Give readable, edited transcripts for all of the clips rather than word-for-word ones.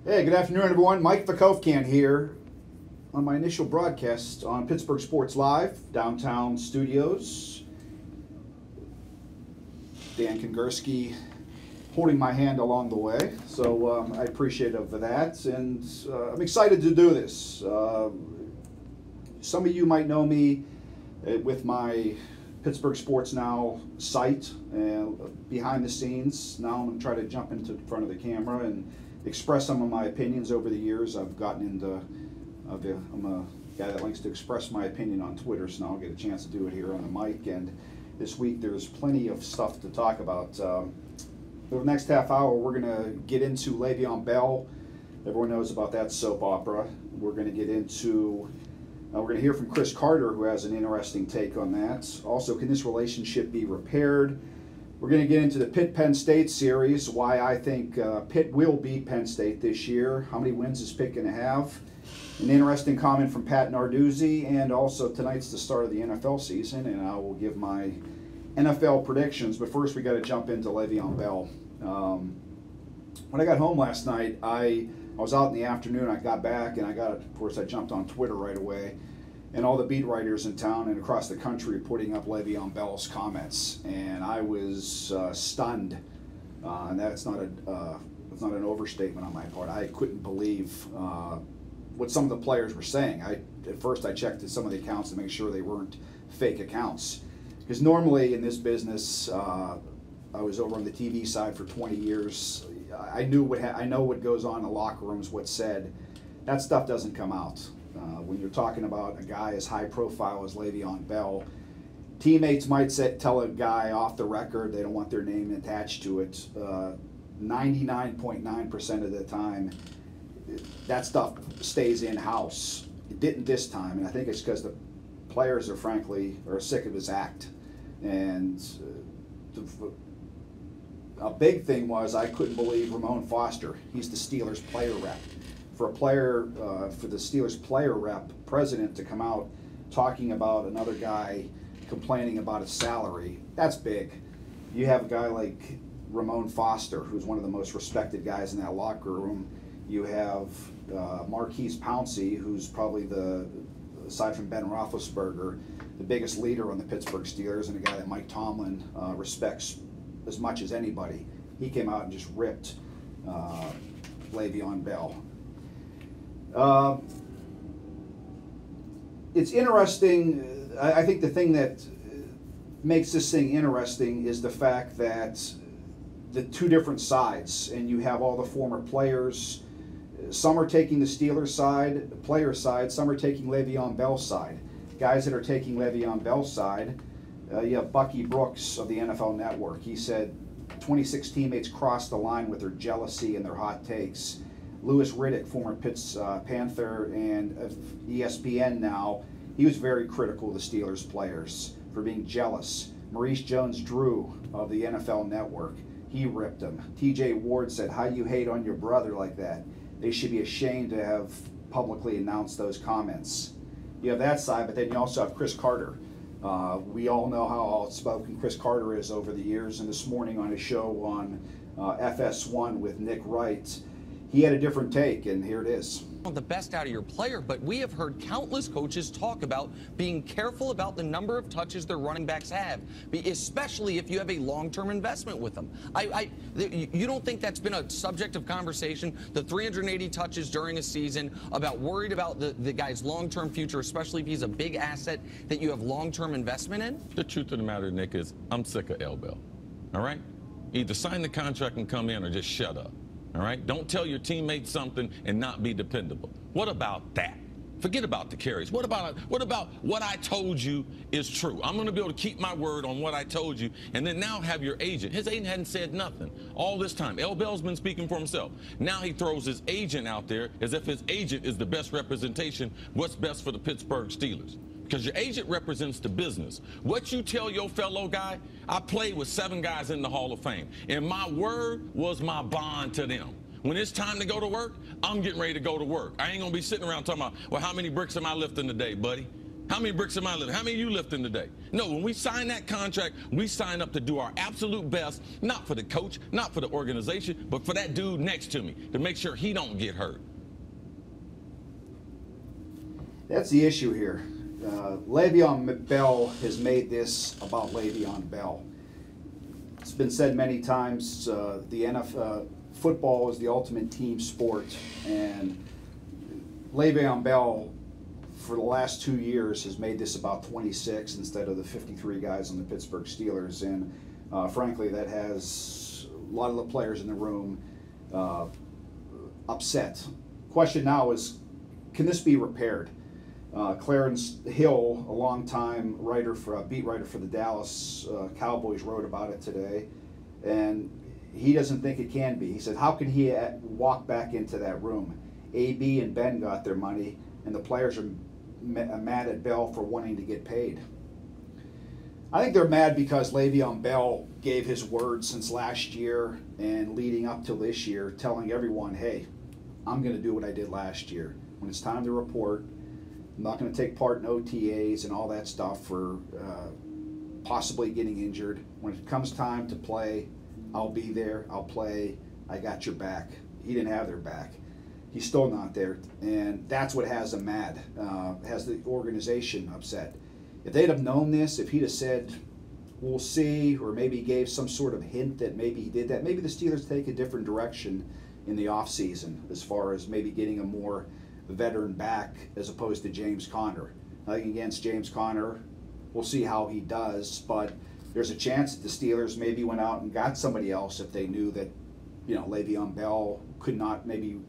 Hey, good afternoon, everyone. Mike Vukovcan here on my initial broadcast on Pittsburgh Sports Live, downtown studios. Dan Kongursky holding my hand along the way, so I appreciate of that, and I'm excited to do this. Some of you might know me with my Pittsburgh Sports Now site and behind the scenes. Now I'm going to try to jump into front of the camera and express some of my opinions over the years. I've gotten into, I'm a guy that likes to express my opinion on Twitter, so now I'll get a chance to do it here on the mic. And this week there's plenty of stuff to talk about. For the next half hour, we're going to get into LeVeon Bell. Everyone knows about that soap opera. We're going to get into, we're going to hear from Chris Carter, who has an interesting take on that. Also, can this relationship be repaired? We're going to get into the Pitt-Penn State series, why I think Pitt will beat Penn State this year. How many wins is Pitt going to have? An interesting comment from Pat Narduzzi, and also tonight's the start of the NFL season, and I will give my NFL predictions. But first, we got to jump into LeVeon Bell. When I got home last night, I was out in the afternoon. I got back, and of course, I jumped on Twitter right away. And all the beat writers in town and across the country putting up LeVeon Bell's comments, and I was stunned. And that's not an overstatement on my part. I couldn't believe what some of the players were saying. At first, I checked some of the accounts to make sure they weren't fake accounts, because normally in this business, I was over on the TV side for 20 years. I know what goes on in the locker rooms, what's said. That stuff doesn't come out. When you're talking about a guy as high profile as LeVeon Bell, teammates might tell a guy off the record they don't want their name attached to it. 99.9% of the time, that stuff stays in-house. It didn't this time, and I think it's because the players are sick of his act. And a big thing was I couldn't believe Ramon Foster. He's the Steelers player rep. For the Steelers player rep president to come out talking about another guy complaining about his salary, that's big. You have a guy like Ramon Foster, who's one of the most respected guys in that locker room. You have Marquise Pouncey, who's probably aside from Ben Roethlisberger, the biggest leader on the Pittsburgh Steelers, and a guy that Mike Tomlin respects as much as anybody. He came out and just ripped LeVeon Bell. It's interesting. I think the thing that makes this thing interesting is the fact that the two different sides, and you have all the former players. Some are taking the Steelers side, the player side. Some are taking LeVeon Bell's side. Guys that are taking LeVeon Bell's side, you have Bucky Brooks of the NFL Network. He said 26 teammates crossed the line with their jealousy and their hot takes. Louis Riddick, former Pitt's Panther and ESPN now, he was very critical of the Steelers players for being jealous. Maurice Jones-Drew of the NFL Network, he ripped him. T.J. Ward said, "How you hate on your brother like that? They should be ashamed to have publicly announced those comments." You have that side, but then you also have Chris Carter. We all know how outspoken Chris Carter is over the years, and this morning on his show on FS1 with Nick Wright, he had a different take, and here it is. The best out of your player, but we have heard countless coaches talk about being careful about the number of touches their running backs have, especially if you have a long-term investment with them. You don't think that's been a subject of conversation, the 380 touches during a season, about worried about the guy's long-term future, especially if he's a big asset that you have long-term investment in? The truth of the matter, Nick, is I'm sick of L. Bell, all right? Either sign the contract and come in or just shut up. All right? Don't tell your teammates something and not be dependable. What about that? Forget about the carries. What about what I told you is true? I'm going to be able to keep my word on what I told you, and then now have your agent. His agent hadn't said nothing all this time. L. Bell's been speaking for himself. Now he throws his agent out there as if his agent is the best representation, what's best for the Pittsburgh Steelers. Because your agent represents the business. What you tell your fellow guy, I played with 7 guys in the Hall of Fame, and my word was my bond to them. When it's time to go to work, I'm getting ready to go to work. I ain't going to be sitting around talking about, well, how many bricks am I lifting today, buddy? How many bricks am I lifting? How many are you lifting today? No, when we sign that contract, we sign up to do our absolute best, not for the coach, not for the organization, but for that dude next to me, to make sure he don't get hurt. That's the issue here. Le'Veon Bell has made this about Le'Veon Bell. It's been said many times, the NFL, football is the ultimate team sport, and Le'Veon Bell, for the last 2 years, has made this about 26 instead of the 53 guys on the Pittsburgh Steelers, and frankly, that has a lot of the players in the room upset. Question now is, can this be repaired? Clarence Hill, a longtime writer beat writer for the Dallas Cowboys, wrote about it today, and he doesn't think it can be. He said, how can he walk back into that room? AB and Ben got their money, and the players are mad at Bell for wanting to get paid. I think they're mad because Le'Veon Bell gave his word since last year and leading up to this year, telling everyone, hey, I'm going to do what I did last year. When it's time to report, I'm not going to take part in OTAs and all that stuff for possibly getting injured. When it comes time to play, I'll be there, I'll play, I got your back. He didn't have their back. He's still not there, and that's what has them mad, has the organization upset. If they'd have known this, if he'd have said, we'll see, or maybe gave some sort of hint that maybe he did that, maybe the Steelers take a different direction in the offseason as far as maybe getting a more veteran back as opposed to James Conner. Nothing against James Conner. We'll see how he does, but there's a chance that the Steelers maybe went out and got somebody else if they knew that, Le'Veon Bell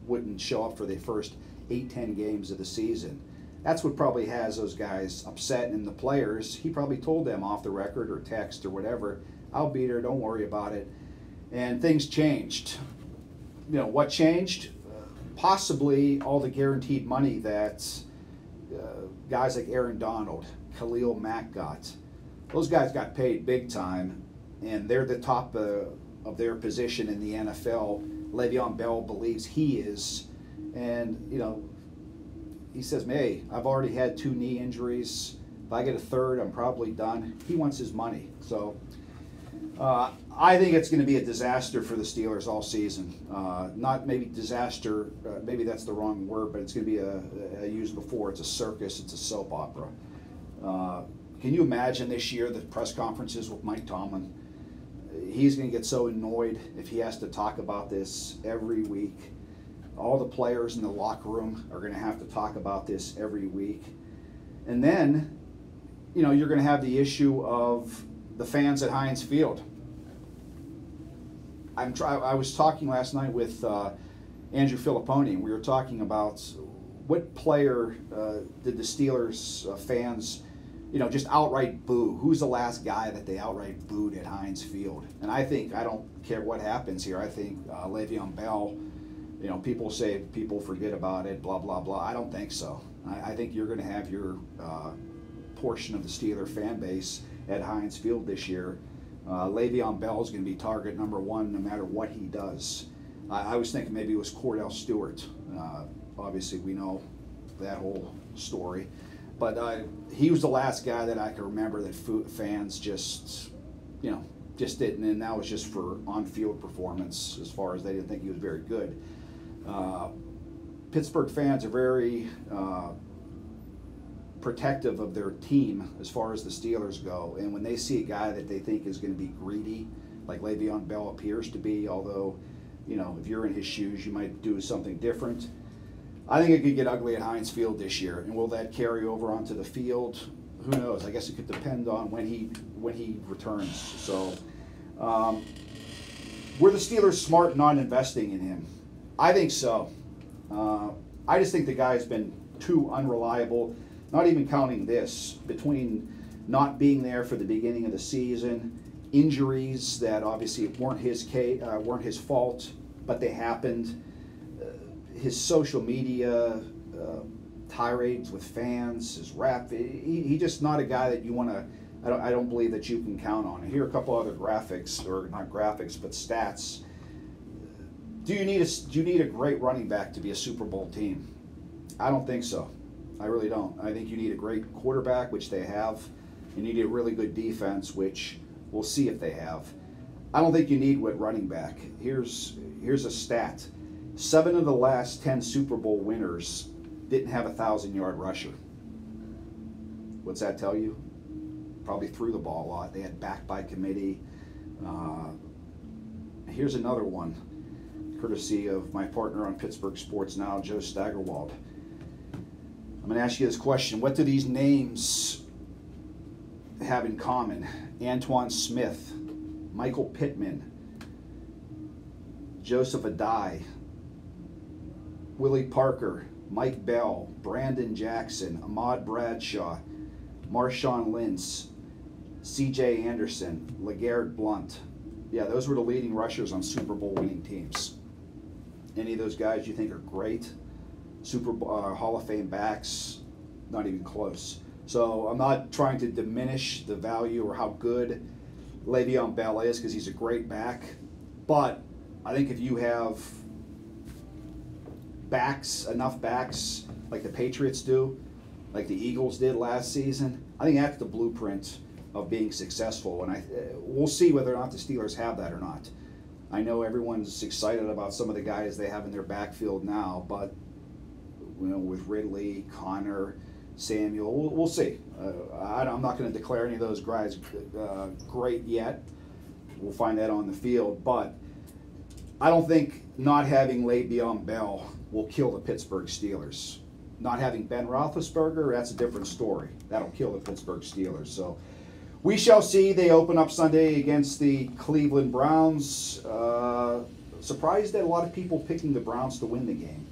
wouldn't show up for the first 8-10 games of the season. That's what probably has those guys upset, and the players, he probably told them off the record or text or whatever, I'll be there, don't worry about it. And things changed. What changed? Possibly all the guaranteed money that guys like Aaron Donald, Khalil Mack got. Those guys got paid big time, and they're the top of their position in the NFL. Le'Veon Bell believes he is, and he says, hey, I've already had 2 knee injuries. If I get a third, I'm probably done. He wants his money. So I think it's going to be a disaster for the Steelers all season. Not maybe disaster, maybe that's the wrong word, but it's going to be I used before, it's a circus, it's a soap opera. Can you imagine this year the press conferences with Mike Tomlin? He's going to get so annoyed if he has to talk about this every week. All the players in the locker room are going to have to talk about this every week. And then, you're going to have the issue of the fans at Heinz Field. I was talking last night with Andrew Filipponi, and we were talking about what player did the Steelers fans just outright boo. Who's the last guy that they outright booed at Heinz Field? And I don't care what happens here. I think Le'Veon Bell, people say people forget about it, blah, blah, blah. I don't think so. I think you're going to have your portion of the Steeler fan base at Heinz Field this year. Le'Veon Bell is going to be target number 1 no matter what he does. I was thinking maybe it was Cordell Stewart. Obviously, we know that whole story. But he was the last guy that I can remember that fans just didn't, and that was just for on-field performance as far as they didn't think he was very good. Pittsburgh fans are very protective of their team as far as the Steelers go, and when they see a guy that they think is going to be greedy, like Le'Veon Bell appears to be, although, if you're in his shoes, you might do something different. I think it could get ugly at Heinz Field this year, and will that carry over onto the field? Who knows? I guess it could depend on when he returns. So, were the Steelers smart not investing in him? I think so. I just think the guy's been too unreliable. Not even counting this, between not being there for the beginning of the season, injuries that obviously weren't his fault, but they happened. His social media tirades with fans, his rap, he's just not a guy that you want to, I don't believe that you can count on. Here are a couple other graphics, or not graphics, but stats. Do you need a great running back to be a Super Bowl team? I don't think so. I really don't. I think you need a great quarterback, which they have. You need a really good defense, which we'll see if they have. I don't think you need what running back. Here's a stat. 7 of the last 10 Super Bowl winners didn't have a 1,000-yard rusher. What's that tell you? Probably threw the ball a lot. They had back by committee. Here's another one, courtesy of my partner on Pittsburgh Sports now, Joe Steigerwald. I'm going to ask you this question. What do these names have in common? Antoine Smith, Michael Pittman, Joseph Adai, Willie Parker, Mike Bell, Brandon Jackson, Ahmad Bradshaw, Marshawn Lynch, C.J. Anderson, LeGarrette Blount. Yeah, those were the leading rushers on Super Bowl winning teams. Any of those guys you think are great? Super Bowl, Hall of Fame backs? Not even close. So I'm not trying to diminish the value or how good LeVeon Bell is, because he's a great back. But I think if you have backs, enough backs like the Patriots do, like the Eagles did last season, I think that's the blueprint of being successful. And we'll see whether or not the Steelers have that or not. I know everyone's excited about some of the guys they have in their backfield now, but with Ridley, Connor, Samuel, we'll see. I'm not going to declare any of those guys great yet. We'll find that on the field, but I don't think not having Le'Veon Bell will kill the Pittsburgh Steelers. Not having Ben Roethlisberger, that's a different story. That'll kill the Pittsburgh Steelers. So we shall see. They open up Sunday against the Cleveland Browns. Surprised that a lot of people picking the Browns to win the game.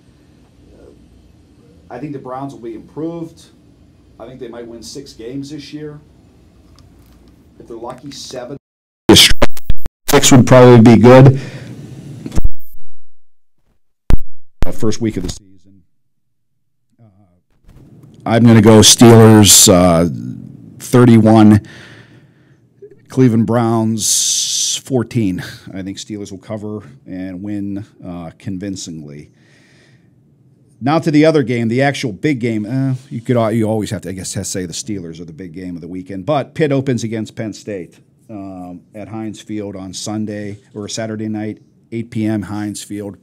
I think the Browns will be improved. I think they might win 6 games this year. If they're lucky, 7. 6 would probably be good. First week of the season. I'm going to go Steelers 31, Cleveland Browns 14. I think Steelers will cover and win convincingly. Now to the other game, the actual big game. You always have to, I guess, say the Steelers are the big game of the weekend. But Pitt opens against Penn State at Heinz Field on Sunday or Saturday night, 8 p.m. Heinz Field.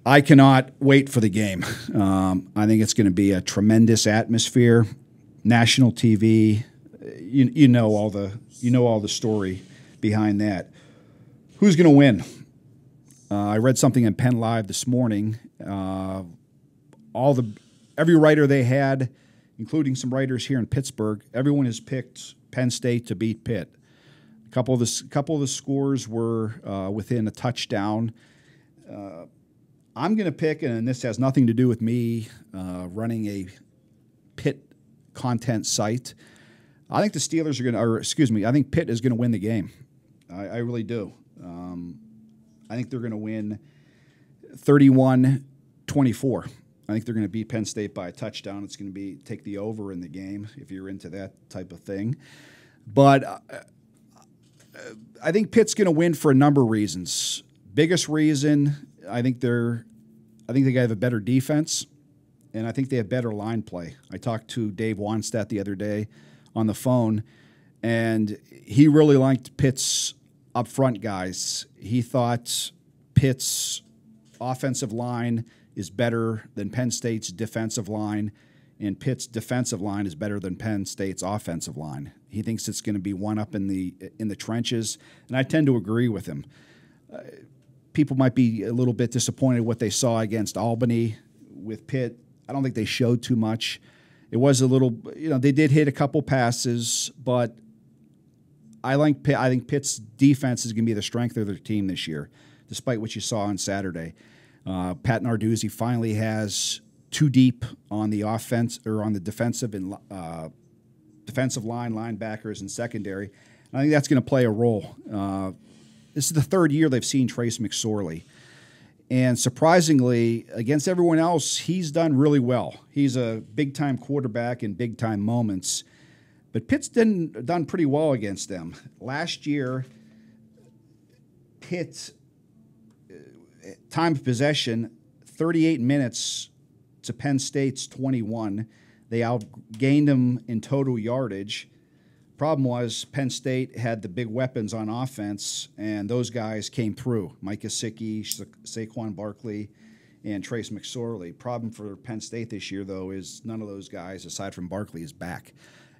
I cannot wait for the game. I think it's going to be a tremendous atmosphere, national TV. You know all the story behind that. Who's going to win? I read something in Penn Live this morning. Every writer they had, including some writers here in Pittsburgh, everyone has picked Penn State to beat Pitt. A couple of the scores were within a touchdown. I'm going to pick, and this has nothing to do with me running a Pitt content site. I think the Steelers are going to, I think Pitt is going to win the game. I really do. I think they're going to win 31-24. I think they're going to beat Penn State by a touchdown. It's going to be take the over in the game if you're into that type of thing. But I think Pitt's going to win for a number of reasons. Biggest reason, I think they have a better defense, and I think they have better line play. I talked to Dave Wanstedt the other day on the phone, and he really liked Pitt's up front guys. He thought Pitt's offensive line is better than Penn State's defensive line, and Pitt's defensive line is better than Penn State's offensive line. He thinks it's going to be one up in the trenches, and I tend to agree with him. People might be a little bit disappointed what they saw against Albany with Pitt. I don't think they showed too much. It was a little, they did hit a couple passes, but I like Pitt. I think Pitt's defense is going to be the strength of their team this year, despite what you saw on Saturday. Pat Narduzzi finally has 2 deep on the offense or on the defensive and defensive line, linebackers, and secondary. And I think that's going to play a role. This is the 3rd year they've seen Trace McSorley. And surprisingly, against everyone else, he's done really well. He's a big-time quarterback in big-time moments. But Pitt's done pretty well against them. Last year, Pitt, time of possession, 38 minutes to Penn State's 21. They outgained them in total yardage. Problem was Penn State had the big weapons on offense, and those guys came through. Mike Gesicki, Saquon Barkley, and Trace McSorley. Problem for Penn State this year, though, is none of those guys, aside from Barkley, is back.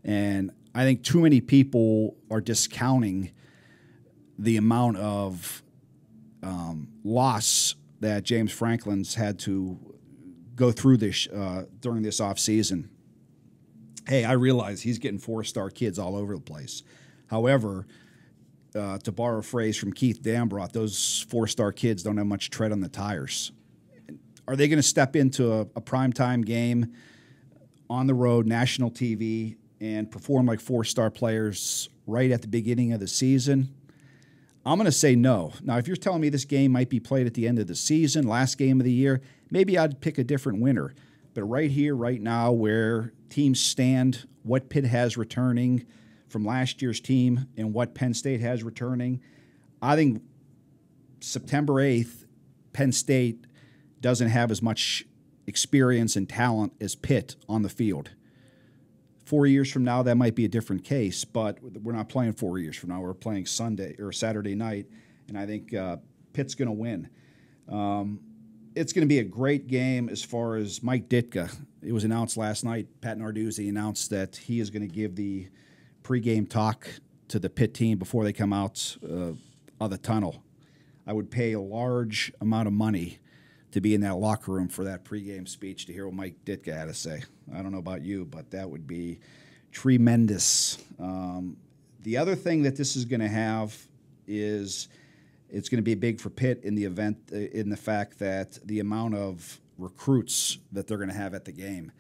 And I think too many people are discounting the amount of loss that James Franklin's had to go through this during this offseason. Hey, I realize he's getting 4-star kids all over the place. However, to borrow a phrase from Keith Dambrot, those 4-star kids don't have much tread on the tires. Are they going to step into a primetime game on the road, national TV, and perform like 4-star players right at the beginning of the season? I'm going to say no. Now, if you're telling me this game might be played at the end of the season, last game of the year, maybe I'd pick a different winner. But right here, right now, where teams stand, what Pitt has returning from last year's team and what Penn State has returning, I think September 8th, Penn State doesn't have as much experience and talent as Pitt on the field. 4 years from now, that might be a different case, but we're not playing 4 years from now. We're playing Sunday or Saturday night, and I think Pitt's going to win. It's going to be a great game as far as Mike Ditka. It was announced last night. Pat Narduzzi announced that he is going to give the pregame talk to the Pitt team before they come out of the tunnel. I would pay a large amount of money to be in that locker room for that pregame speech to hear what Mike Ditka had to say. I don't know about you, but that would be tremendous. The other thing that this is going to have is it's going to be big for Pitt in the event, in the fact that the amount of recruits that they're going to have at the game.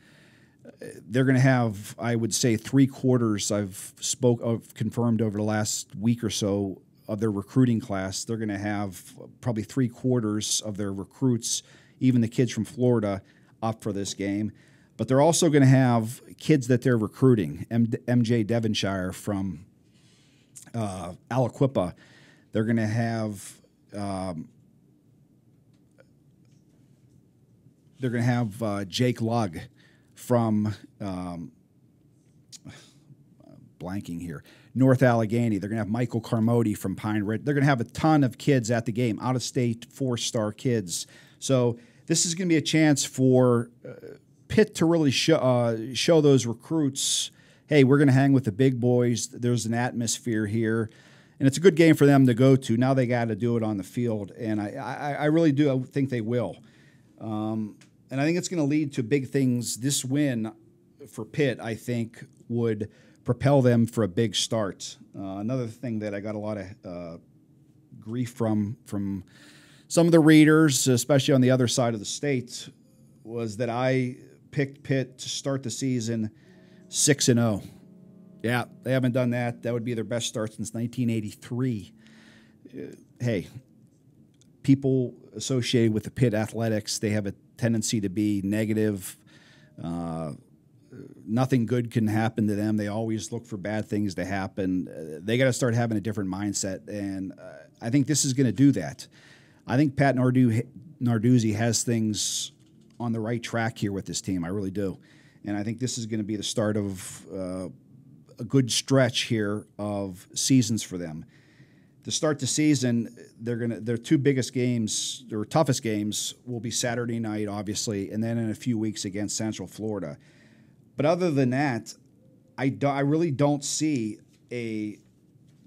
They're going to have, I would say, 3/4. I've confirmed over the last week or so of their recruiting class. They're going to have probably 3/4 of their recruits, even the kids from Florida, up for this game. But they're also going to have kids that they're recruiting. MJ Devonshire from Aliquippa. They're going to have Jake Lugg from blanking here, North Allegheny. They're going to have Michael Carmody from Pine Ridge. They're going to have a ton of kids at the game, out-of-state 4-star kids. So this is going to be a chance for Pitt to really show those recruits, hey, we're going to hang with the big boys. There's an atmosphere here. And it's a good game for them to go to. Now they got to do it on the field, and I really do think they will. And I think it's going to lead to big things. This win for Pitt, I think, would propel them for a big start. Another thing that I got a lot of grief from some of the readers, especially on the other side of the state, was that I picked Pitt to start the season 6-0. Yeah, they haven't done that. That would be their best start since 1983. Hey, people associated with the Pitt athletics, they have a tendency to be negative. Nothing good can happen to them. They always look for bad things to happen. They got to start having a different mindset, and I think this is going to do that. I think Pat Narduzzi has things on the right track here with this team. I really do. And I think this is going to be the start of a good stretch here of seasons for them. To start the season, their two biggest games, or toughest games, will be Saturday night, obviously, and then in a few weeks against Central Florida. But other than that, I really don't see a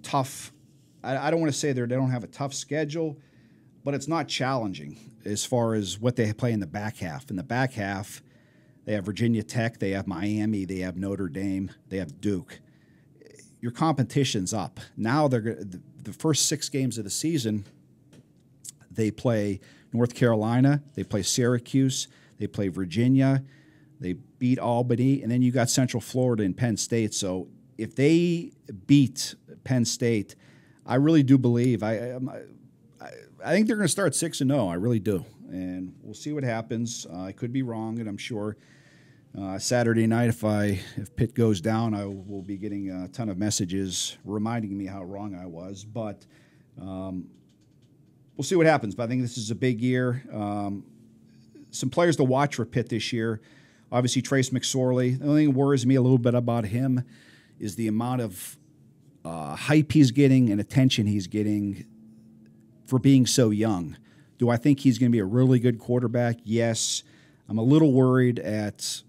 tough. I don't want to say they don't have a tough schedule, but it's not challenging as far as what they play in the back half. In the back half, they have Virginia Tech, they have Miami, they have Notre Dame, they have Duke. Your competition's up. Now the first 6 games of the season, they play North Carolina, they play Syracuse, they play Virginia, they beat Albany, and then you got Central Florida and Penn State. So if they beat Penn State, I really do believe I think they're going to start 6-0. I really do, and we'll see what happens. I could be wrong, and I'm sure Saturday night, if Pitt goes down, I will be getting a ton of messages reminding me how wrong I was. But we'll see what happens. But I think this is a big year. some players to watch for Pitt this year. Obviously, Trace McSorley. The only thing that worries me a little bit about him is the amount of hype he's getting and attention he's getting for being so young. Do I think he's going to be a really good quarterback? Yes. I'm a little worried at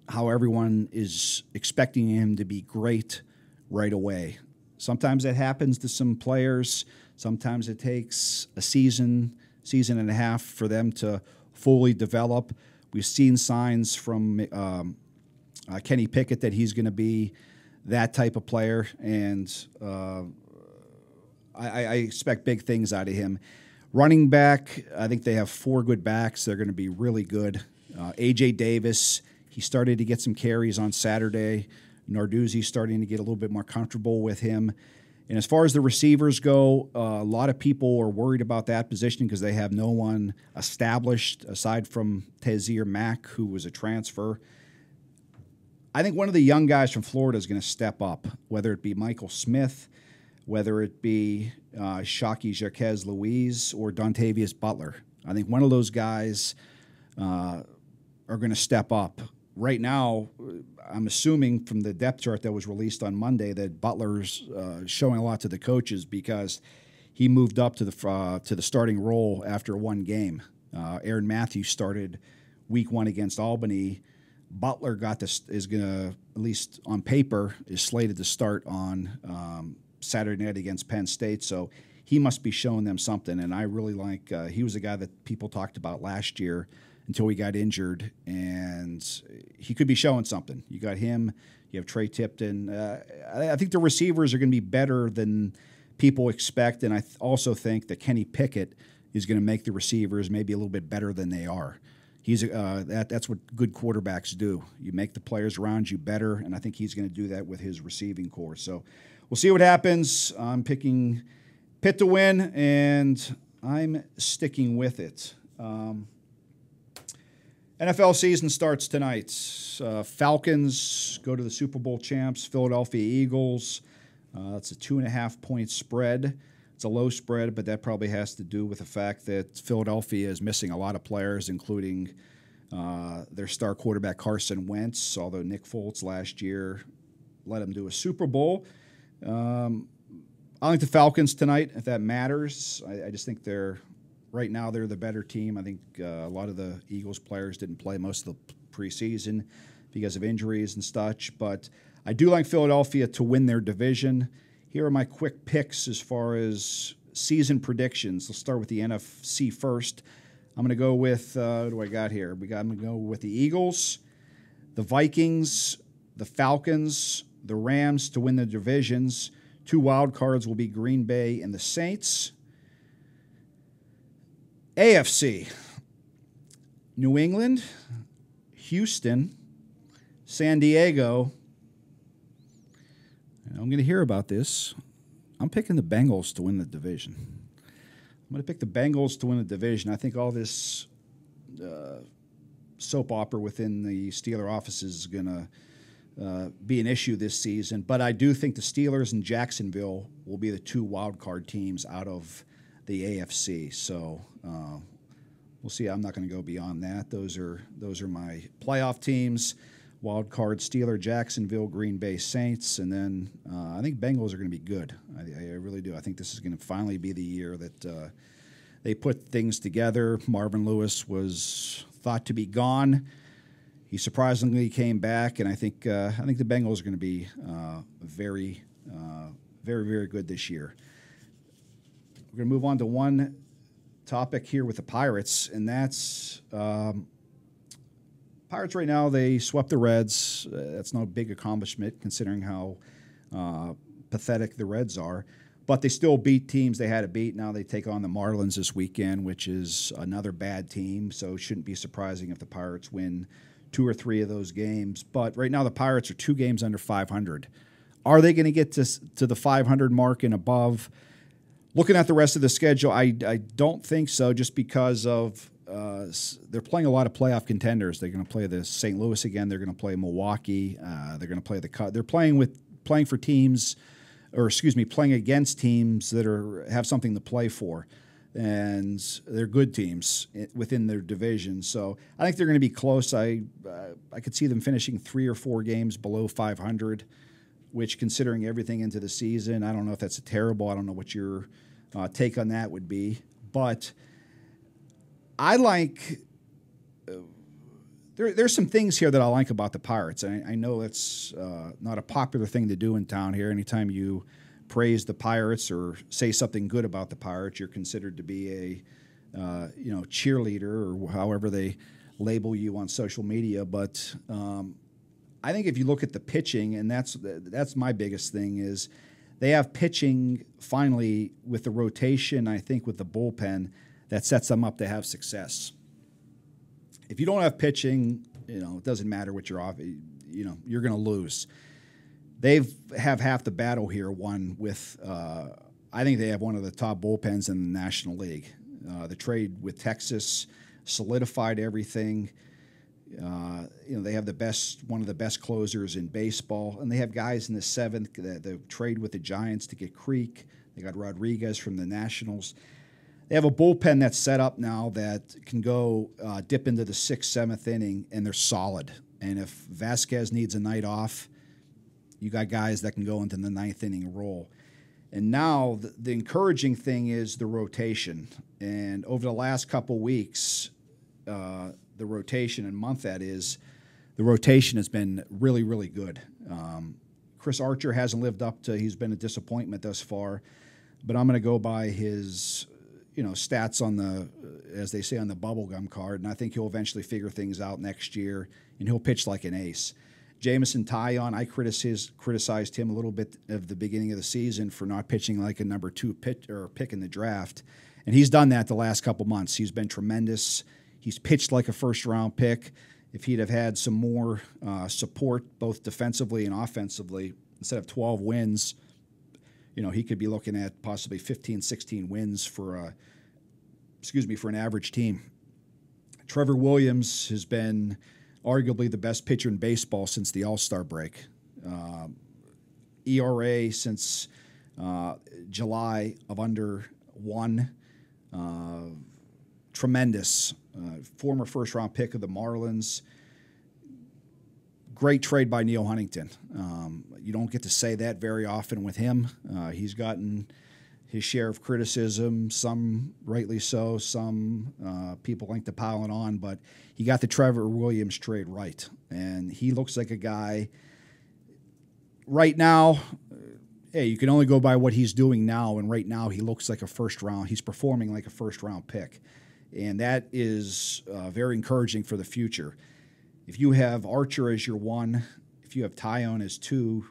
how everyone is expecting him to be great right away. Sometimes that happens to some players. Sometimes it takes a season and a half for them to fully develop. We've seen signs from Kenny Pickett that he's going to be that type of player, and I expect big things out of him. Running back, I think they have 4 good backs. They're going to be really good. A.J. Davis, he started to get some carries on Saturday. Narduzzi's starting to get a little bit more comfortable with him. And as far as the receivers go, a lot of people are worried about that position because they have no one established aside from Tazier Mack, who was a transfer. I think one of the young guys from Florida is going to step up, whether it be Michael Smith, whether it be Shockey Jaquez Louise, or Dontavius Butler. I think one of those guys are going to step up. Right now, I'm assuming from the depth chart that was released on Monday that Butler's showing a lot to the coaches because he moved up to the starting role after one game. Aaron Matthews started week 1 against Albany. Butler is going to, at least on paper, is slated to start on Saturday night against Penn State. So he must be showing them something. And I really like he was a guy that people talked about last year until he got injured, and he could be showing something. You got him. You have Trey Tipton. I think the receivers are going to be better than people expect, and I also think that Kenny Pickett is going to make the receivers maybe a little bit better than they are. That's what good quarterbacks do. You make the players around you better, and I think he's going to do that with his receiving core. So we'll see what happens. I'm picking Pitt to win, and I'm sticking with it. NFL season starts tonight. Falcons go to the Super Bowl champs, Philadelphia Eagles. It's a 2.5-point spread. It's a low spread, but that probably has to do with the fact that Philadelphia is missing a lot of players, including their star quarterback Carson Wentz, although Nick Foles last year let him do a Super Bowl. I like the Falcons tonight, if that matters. I just think right now they're the better team. I think a lot of the Eagles players didn't play most of the preseason because of injuries and such, but I do like Philadelphia to win their division. Here are my quick picks as far as season predictions. Let's start with the NFC first. I'm going to go with, what do I got here? I'm going to go with the Eagles, the Vikings, the Falcons, the Rams to win the divisions. 2 wild cards will be Green Bay and the Saints. AFC, New England, Houston, San Diego. And I'm going to hear about this. I'm picking the Bengals to win the division. I'm going to pick the Bengals to win the division. I think all this soap opera within the Steeler offices is going to be an issue this season. But I do think the Steelers and Jacksonville will be the 2 wild card teams out of the AFC. So we'll see. I'm not going to go beyond that. Those are my playoff teams. Wild card Steeler, Jacksonville, Green Bay Saints, and then I think Bengals are going to be good. I really do. I think this is going to finally be the year that they put things together. Marvin Lewis was thought to be gone. He surprisingly came back, and I think the Bengals are going to be very, very good this year. We're going to move on to one topic here with the Pirates, and that's Pirates right now. They swept the Reds. That's no big accomplishment considering how pathetic the Reds are. But they still beat teams they had to beat. Now they take on the Marlins this weekend, which is another bad team. So it shouldn't be surprising if the Pirates win 2 or 3 of those games. But right now the Pirates are 2 games under 500. Are they going to get to the 500 mark and above? Looking at the rest of the schedule, I don't think so, just because of they're playing a lot of playoff contenders. They're going to play the St. Louis again. They're going to play Milwaukee. They're going to play the Cubs. They're playing against teams that have something to play for. and they're good teams within their division. So I think they're going to be close. I could see them finishing 3 or 4 games below 500, which, considering everything into the season, I don't know if that's terrible. I don't know what your take on that would be. But I like there's some things here that I like about the Pirates. I know it's not a popular thing to do in town here. Anytime you praise the Pirates or say something good about the Pirates, you're considered to be a cheerleader, or however they label you on social media. But I think if you look at the pitching, and that's my biggest thing, is they have pitching finally with the rotation, I think with the bullpen, that sets them up to have success. If you don't have pitching, it doesn't matter what you're off, you're going to lose. They have half the battle here won with, I think they have one of the top bullpens in the National League. The trade with Texas solidified everything. They have one of the best closers in baseball, and they have guys in the 7th. The trade with the Giants to get Creek. They got Rodriguez from the Nationals. They have a bullpen that's set up now that can go dip into the 6th, 7th inning, and they're solid. And if Vasquez needs a night off, you got guys that can go into the 9th inning role. And now the encouraging thing is the rotation. And over the last couple weeks, the rotation and month that is, the rotation has been really, really good. Chris Archer hasn't lived up to, he's been a disappointment thus far, but I'm going to go by his stats on the, as they say, on the bubblegum card, and I think he'll eventually figure things out next year, and he'll pitch like an ace. Jamison Taillon, I criticized him a little bit at the beginning of the season for not pitching like a number 2 pick in the draft, and he's done that the last couple months. He's been tremendous. He's pitched like a first-round pick. If he'd have had some more support, both defensively and offensively, instead of 12 wins, he could be looking at possibly 15, 16 wins for an average team. Trevor Williams has been arguably the best pitcher in baseball since the All-Star break. ERA since July of under 1. Tremendous. Former first-round pick of the Marlins. Great trade by Neil Huntington. You don't get to say that very often with him. He's gotten his share of criticism, some rightly so, some people like to pile it on, but he got the Trevor Williams trade right. And he looks like a guy right now, you can only go by what he's doing now, and right now he looks like he's performing like a first-round pick. And that is very encouraging for the future. If you have Archer as your 1, if you have Taillon as 2,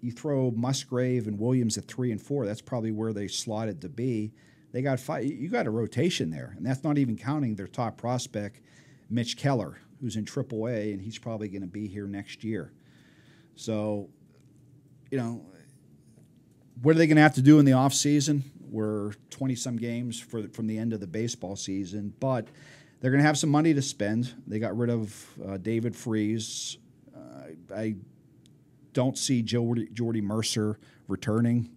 you throw Musgrave and Williams at 3 and 4. That's probably where they slotted to be. They got 5. You got a rotation there, and that's not even counting their top prospect, Mitch Keller, who's in AAA, and he's probably going to be here next year. So, what are they going to have to do in the offseason? We're 20-some games from the end of the baseball season, but they're going to have some money to spend. They got rid of David Freese. I don't see Jordy Mercer returning.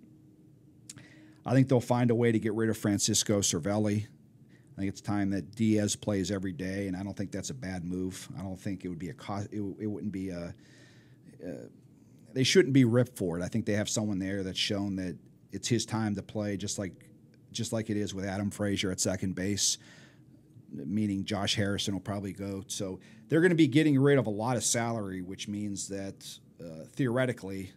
I think they'll find a way to get rid of Francisco Cervelli. I think it's time that Diaz plays every day, and I don't think that's a bad move. I don't think it would be it wouldn't be a they shouldn't be ripped for it. I think they have someone there that's shown that it's his time to play, just like it is with Adam Frazier at second base, meaning Josh Harrison will probably go. So they're going to be getting rid of a lot of salary, which means that theoretically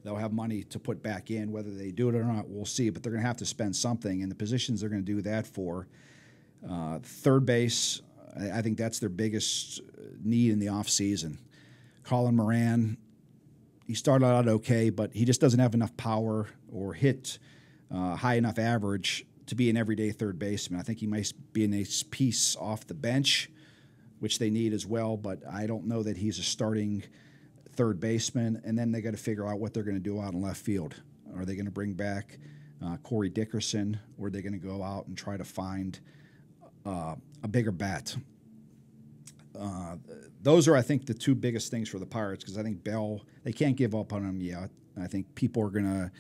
they'll have money to put back in. Whether they do it or not, we'll see. But they're going to have to spend something, and the positions they're going to do that for. Third base, I think that's their biggest need in the offseason. Colin Moran, he started out okay, but he just doesn't have enough power or hit high enough average to be an everyday third baseman. I think he might be a nice piece off the bench, which they need as well, but I don't know that he's a starting third baseman. And then they got to figure out what they're going to do out in left field. Are they going to bring back Corey Dickerson, or are they going to go out and try to find a bigger bat? Those are, I think, the two biggest things for the Pirates, because I think Bell, they can't give up on him yet. I think people are going to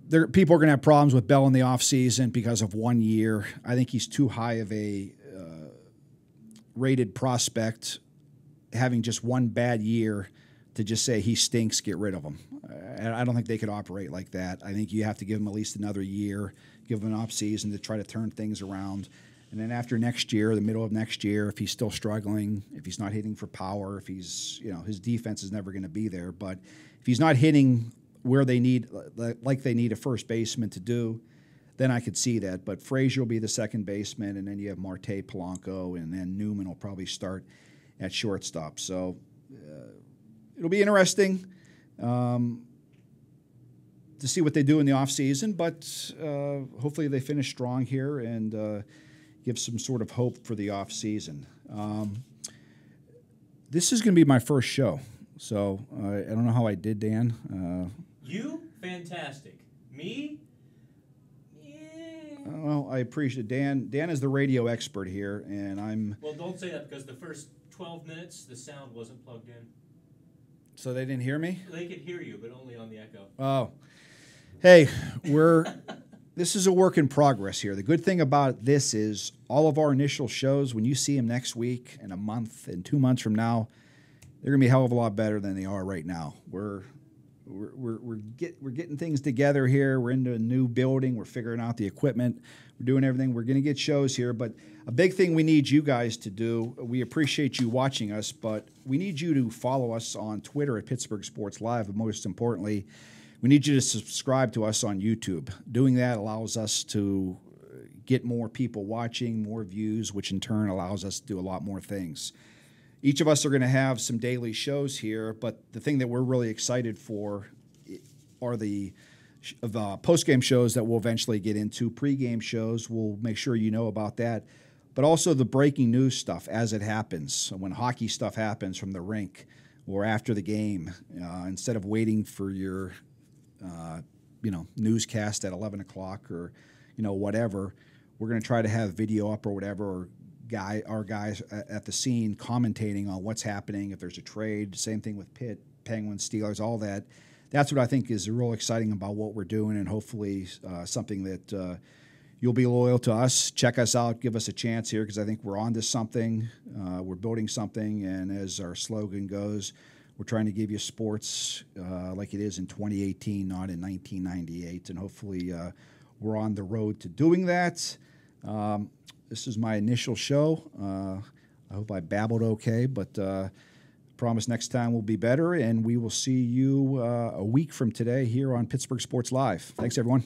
People are going to have problems with Bell in the offseason because of 1 year. I think he's too high of a rated prospect, having just one bad year to just say he stinks, get rid of him. I don't think they could operate like that. I think you have to give him at least another year, give him an offseason to try to turn things around. And then after next year, the middle of next year, if he's still struggling, if he's not hitting for power, if he's, his defense is never going to be there. But if he's not hitting where they need, like they need a first baseman to do, then I could see that. But Frazier will be the second baseman, and then you have Marte, Polanco, and then Newman will probably start at shortstop. So it'll be interesting to see what they do in the offseason, but hopefully they finish strong here and give some sort of hope for the offseason. This is going to be my first show, so I don't know how I did, Dan. You? Fantastic. Me? Yeah. Well, I appreciate it. Dan is the radio expert here, and I'm... Well, don't say that, because the first 12 minutes, the sound wasn't plugged in. So they didn't hear me? They could hear you, but only on the echo. Oh. Hey, this is a work in progress here. The good thing about this is all of our initial shows, when you see them next week and a month and 2 months from now, they're going to be a hell of a lot better than they are right now. We're getting things together here. We're into a new building. We're figuring out the equipment. We're doing everything. We're going to get shows here. But a big thing we need you guys to do, we appreciate you watching us, but we need you to follow us on Twitter at Pittsburgh Sports Live. But most importantly, we need you to subscribe to us on YouTube. Doing that allows us to get more people watching, more views, which in turn allows us to do a lot more things. Each of us are going to have some daily shows here, but the thing that we're really excited for are the post-game shows that we'll eventually get into. Pre-game shows, we'll make sure you know about that, but also the breaking news stuff as it happens. So when hockey stuff happens from the rink or after the game, instead of waiting for your newscast at 11 o'clock or whatever, we're going to try to have video up or whatever, or our guys at the scene commentating on what's happening, if there's a trade. Same thing with Pitt, Penguins, Steelers, all that. That's what I think is real exciting about what we're doing, and hopefully something that you'll be loyal to us. Check us out. Give us a chance here, because I think we're on to something. We're building something, and as our slogan goes, we're trying to give you sports like it is in 2018, not in 1998, and hopefully we're on the road to doing that. This is my initial show. I hope I babbled okay, but promise next time will be better, and we will see you a week from today here on Pittsburgh Sports Live. Thanks, everyone.